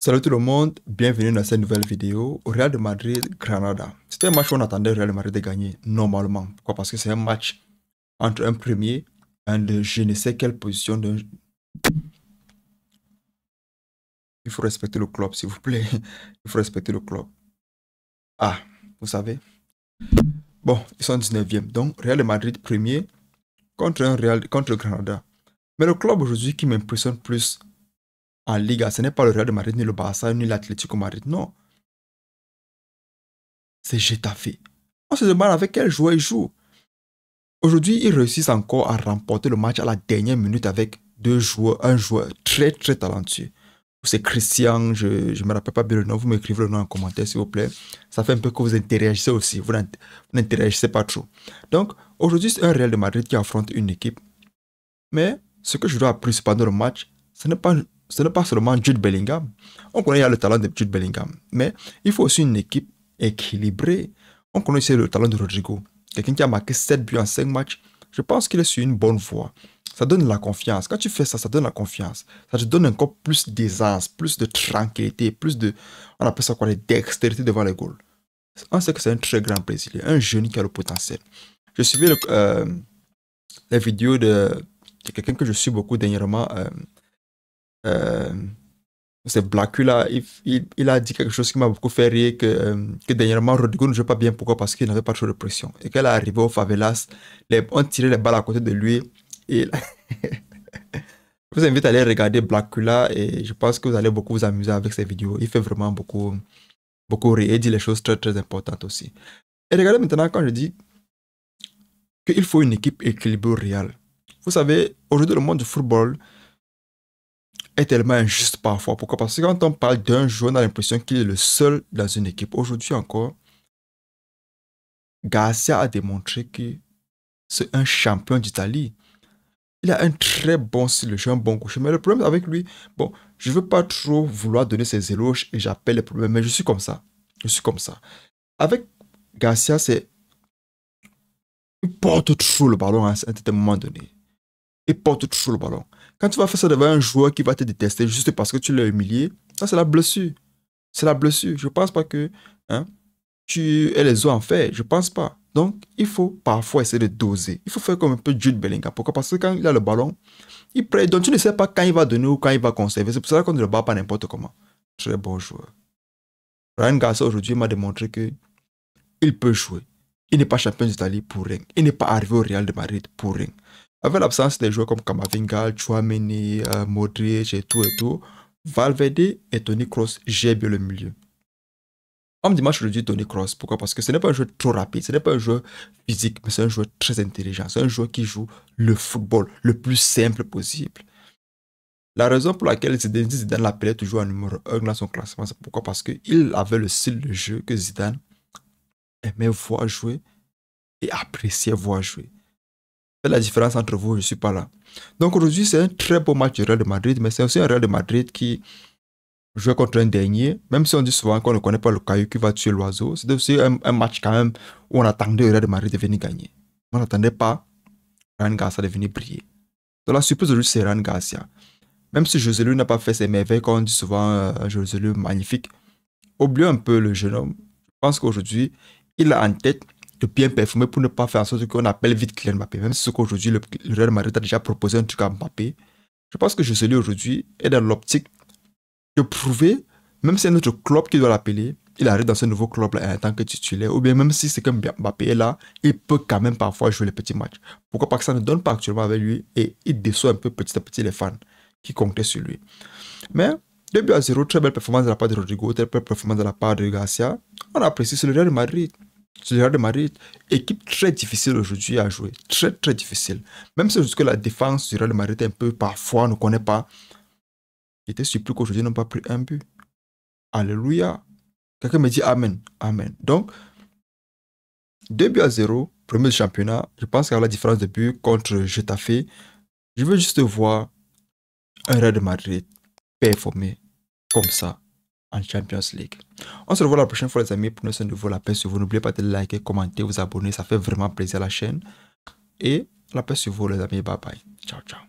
Salut tout le monde, bienvenue dans cette nouvelle vidéo. Real de Madrid, Granada. C'était un match où on attendait Real de Madrid de gagner, normalement. Pourquoi? Parce que c'est un match entre un premier et un de je ne sais quelle position de... Il faut respecter le club, s'il vous plaît. Il faut respecter le club. Ah, vous savez. Bon, ils sont 19e. Donc, Real de Madrid premier contre Granada. Mais le club aujourd'hui qui m'impressionne plus en Liga, ce n'est pas le Real de Madrid, ni le Barça, ni l'Atlético Madrid, non. C'est Getafe. On se demande avec quel joueur ils jouent. Aujourd'hui, ils réussissent encore à remporter le match à la dernière minute avec un joueur très très talentueux. C'est Christian, je ne me rappelle pas bien le nom, vous m'écrivez le nom en commentaire s'il vous plaît. Ça fait un peu que vous interagissez aussi, vous n'interagissez pas trop. Donc, aujourd'hui, c'est un Real de Madrid qui affronte une équipe. Mais ce que je dois apprécier pendant le match, ce n'est pas seulement Jude Bellingham. On connaît le talent de Jude Bellingham, mais il faut aussi une équipe équilibrée. On connaît aussi le talent de Rodrigo. Quelqu'un qui a marqué 7 buts en 5 matchs, je pense qu'il est sur une bonne voie. Ça donne la confiance. Quand tu fais ça, ça donne la confiance. Ça te donne encore plus d'aisance, plus de tranquillité, plus de... On appelle ça quoi, de dextérité devant les goals. On sait que c'est un très grand Brésilien, un jeune qui a le potentiel. Je suivais les vidéos de quelqu'un que je suis beaucoup dernièrement. C'est Blackula, il a dit quelque chose qui m'a beaucoup fait rire, que dernièrement Rodrigo ne joue pas bien. Pourquoi? Parce qu'il n'avait pas trop de pression. Et qu'elle est arrivée au favelas, on tirait les balles à côté de lui. Et je vous invite à aller regarder Blackula et je pense que vous allez beaucoup vous amuser avec ces vidéos. Il fait vraiment beaucoup rire et dit les choses très très importantes aussi. Et regardez maintenant quand je dis qu'il faut une équipe équilibrée au Real. Vous savez, aujourd'hui le monde du football est tellement injuste parfois. Pourquoi? Parce que quand on parle d'un joueur, on a l'impression qu'il est le seul dans une équipe. Aujourd'hui encore, Garcia a démontré que c'est un champion d'Italie. Il a un très bon style de jeu, un bon coucher. Mais le problème avec lui, bon, je ne veux pas trop vouloir donner ses éloges et j'appelle les problèmes, mais je suis comme ça. Je suis comme ça. Avec Garcia, c'est... Il porte trop le ballon à un certain moment donné. Il porte trop le ballon. Quand tu vas faire ça devant un joueur qui va te détester juste parce que tu l'as humilié, ça c'est la blessure. C'est la blessure. Je ne pense pas que tu aies les os en fer. Je ne pense pas. Donc, il faut parfois essayer de doser. Il faut faire comme un peu Jude Bellingham. Pourquoi? Parce que quand il a le ballon, il prête. Donc, tu ne sais pas quand il va donner ou quand il va conserver. C'est pour ça qu'on ne le bat pas n'importe comment. Très bon joueur. Ryan Garcia aujourd'hui m'a démontré qu'il peut jouer. Il n'est pas champion d'Italie pour rien. Il n'est pas arrivé au Real de Madrid pour rien. Avec l'absence des joueurs comme Camavinga, Tchouaméni, Modric et tout, Valverde et Toni Kroos gèrent bien le milieu. On me dit moi je le dis Toni Kroos. Pourquoi? Parce que ce n'est pas un joueur trop rapide, ce n'est pas un joueur physique, mais c'est un joueur très intelligent. C'est un joueur qui joue le football le plus simple possible. La raison pour laquelle Zidane l'appelait toujours en numéro 1 dans son classement, c'est pourquoi? Parce qu'il avait le style de jeu que Zidane aimait voir jouer et appréciait voir jouer. C'est la différence entre vous, je ne suis pas là. Donc aujourd'hui, c'est un très beau match du Real de Madrid, mais c'est aussi un Real de Madrid qui jouait contre un dernier. Même si on dit souvent qu'on ne connaît pas le caillou qui va tuer l'oiseau, c'est aussi un match quand même où on attendait le Real de Madrid de venir gagner. On n'attendait pas Ryan Garcia de venir briller. Donc la surprise aujourd'hui, c'est Ryan Garcia. Même si Joselu n'a pas fait ses merveilles, comme on dit souvent, Joselu magnifique, oubliez un peu le jeune homme. Je pense qu'aujourd'hui, il a en tête de bien performer pour ne pas faire en sorte qu'on appelle vite Kylian Mbappé. Même si qu'aujourd'hui, le Real Madrid a déjà proposé un truc à Mbappé. Je pense que Joselu aujourd'hui est dans l'optique de prouver, même si c'est notre club qui doit l'appeler, il arrive dans ce nouveau club-là en tant que titulaire, ou bien même si c'est que Mbappé est là, il peut quand même parfois jouer les petits matchs. Pourquoi? Parce que ça ne donne pas actuellement avec lui et il déçoit un peu petit à petit les fans qui comptaient sur lui. Mais 2-0, très belle performance de la part de Rodrigo, très belle performance de la part de Garcia. On apprécie, c'est le Real de Madrid. C'est le Real de Madrid, équipe très difficile aujourd'hui à jouer, très très difficile. Même si jusque la défense du Real de Madrid est un peu, parfois, on ne connaît pas. J'étais surpris qu'aujourd'hui, ils n'ont pas pris un but. Alléluia. Quelqu'un me dit Amen. Amen. Donc, 2-0, premier championnat. Je pense qu'il y a la différence de but contre Getafe. Je veux juste voir un Real de Madrid performer comme ça en Champions League. On se revoit la prochaine fois les amis pour notre nouveau La Paix sur vous. N'oubliez pas de liker, commenter, vous abonner. Ça fait vraiment plaisir à la chaîne. Et La Paix sur vous les amis. Bye bye. Ciao, ciao.